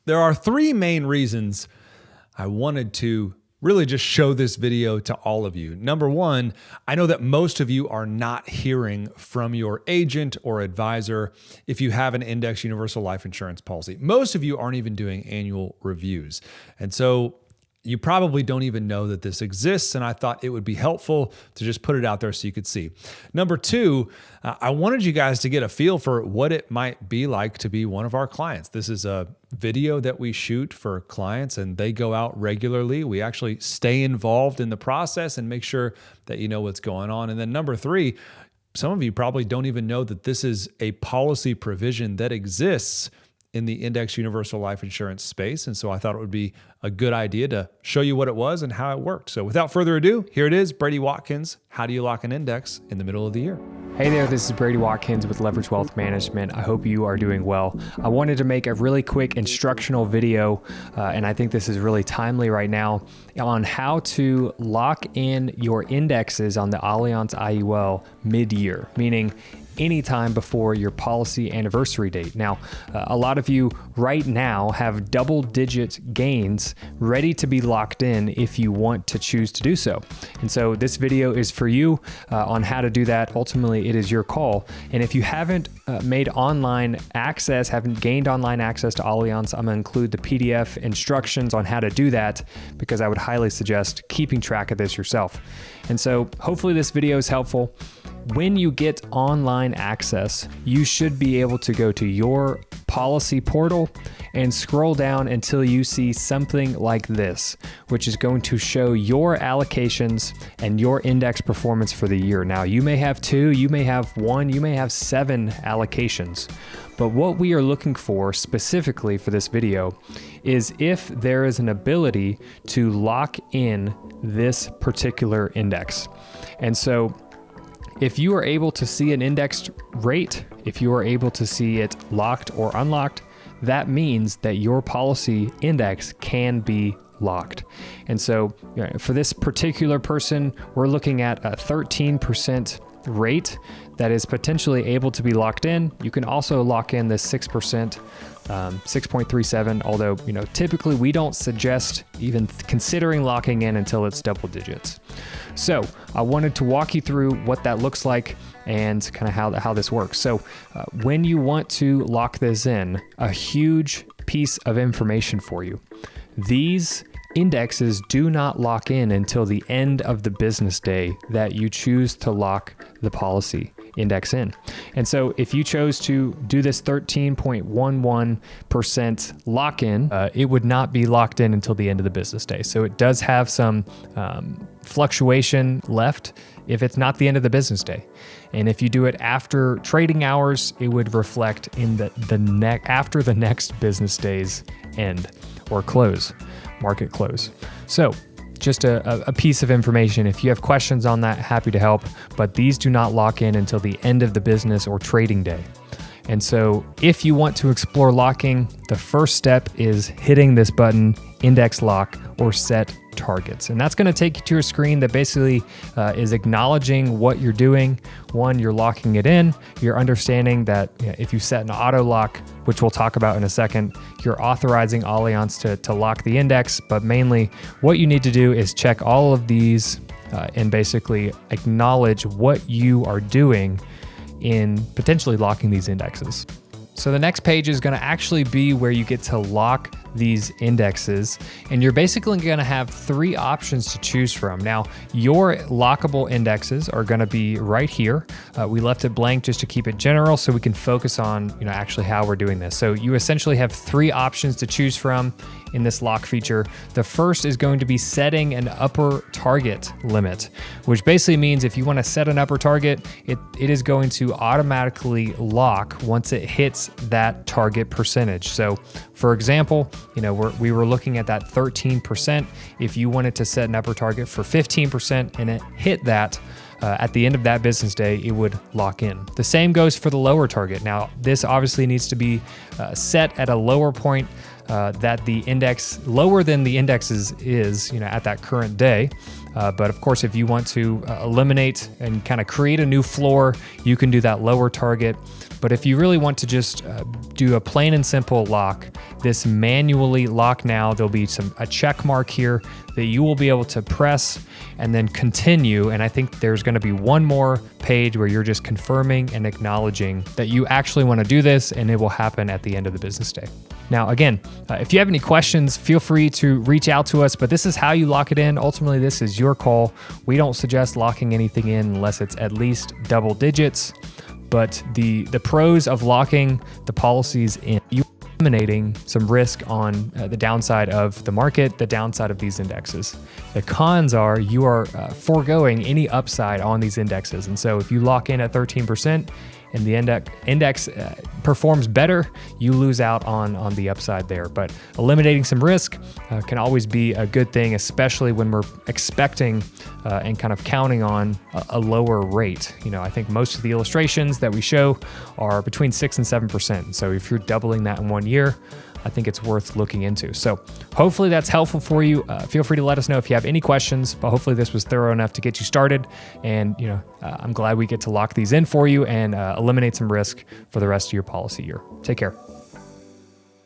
There are three main reasons I wanted to really just show this video to all of you. Number one, I know that most of you are not hearing from your agent or advisor if you have an Index Universal Life Insurance policy. Most of you aren't even doing annual reviews. And so you probably don't even know that this exists, and I thought it would be helpful to just put it out there so you could see. Number two, I wanted you guys to get a feel for what it might be like to be one of our clients. This is a video that we shoot for clients, and they go out regularly. We actually stay involved in the process and make sure that you know what's going on. And then number three, some of you probably don't even know that this is a policy provision that exists in the Index Universal Life Insurance space. And so I thought it would be a good idea to show you what it was and how it worked. So without further ado, here it is, Brady Watkins. How do you lock an index in the middle of the year? Hey there, this is Brady Watkins with Leverage Wealth Management. I hope you are doing well. I wanted to make a really quick instructional video, and I think this is really timely right now, on how to lock in your indexes on the Allianz IUL mid-year, meaning anytime before your policy anniversary date. Now, a lot of you right now have double-digit gains ready to be locked in if you want to choose to do so. And so this video is for you on how to do that. Ultimately, it is your call. And if you haven't made online access, haven't gained online access to Allianz, I'm gonna include the PDF instructions on how to do that, because I would highly suggest keeping track of this yourself. And so hopefully this video is helpful. When you get online access, you should be able to go to your policy portal and scroll down until you see something like this, which is going to show your allocations and your index performance for the year. Now, you may have 2, you may have 1, you may have 7 allocations. But what we are looking for specifically for this video is if there is an ability to lock in this particular index. And so if you are able to see an indexed rate, if you are able to see it locked or unlocked, that means that your policy index can be locked. And so for this particular person, we're looking at a 13% rate that is potentially able to be locked in. You can also lock in this 6%, 6.37, although typically we don't suggest even considering locking in until it's double digits. So I wanted to walk you through what that looks like and kind of how this works. So when you want to lock this in, a huge piece of information for you. These indexes do not lock in until the end of the business day that you choose to lock the policy index in. And so if you chose to do this 13.11% lock-in, it would not be locked in until the end of the business day. So it does have some fluctuation left if it's not the end of the business day. And if you do it after trading hours, it would reflect in after the next business day's end or close, market close. So just a piece of information. If you have questions on that, happy to help, but these do not lock in until the end of the business or trading day. And so if you want to explore locking, the first step is hitting this button, index lock or set targets. And that's going to take you to a screen that basically is acknowledging what you're doing. One, you're locking it in. You're understanding that if you set an auto lock, which we'll talk about in a second, you're authorizing Allianz to lock the index. But mainly what you need to do is check all of these and basically acknowledge what you are doing in potentially locking these indexes. So the next page is going to actually be where you get to lock these indexes, and you're basically going to have 3 options to choose from. Now, your lockable indexes are going to be right here. We left it blank just to keep it general so we can focus on actually how we're doing this. So you essentially have 3 options to choose from in this lock feature. The first is going to be setting an upper target limit, which basically means if you want to set an upper target, it is going to automatically lock once it hits that target percentage. So for example, we were looking at that 13%. If you wanted to set an upper target for 15% and it hit that, at the end of that business day, it would lock in. The same goes for the lower target. Now, this obviously needs to be set at a lower point that the index, lower than the indexes is, at that current day. But of course, if you want to eliminate and kind of create a new floor, you can do that lower target. But if you really want to just do a plain and simple lock, this manually lock now, there'll be a check mark here that you will be able to press and then continue. And I think there's going to be one more page where you're just confirming and acknowledging that you actually want to do this, and it will happen at the end of the business day. Now, again, if you have any questions, feel free to reach out to us, but this is how you lock it in. Ultimately, this is your call. We don't suggest locking anything in unless it's at least double digits. But the pros of locking the policies in, you eliminating some risk on the downside of the market, the downside of these indexes. The cons are you are foregoing any upside on these indexes. And so if you lock in at 13% and the index performs better, you lose out on the upside there. But eliminating some risk can always be a good thing, especially when we're expecting and kind of counting on a lower rate. I think most of the illustrations that we show are between 6 and 7%. So if you're doubling that in 1 year, I think it's worth looking into. So hopefully that's helpful for you. Feel free to let us know if you have any questions, but hopefully this was thorough enough to get you started. And I'm glad we get to lock these in for you and eliminate some risk for the rest of your policy year. Take care.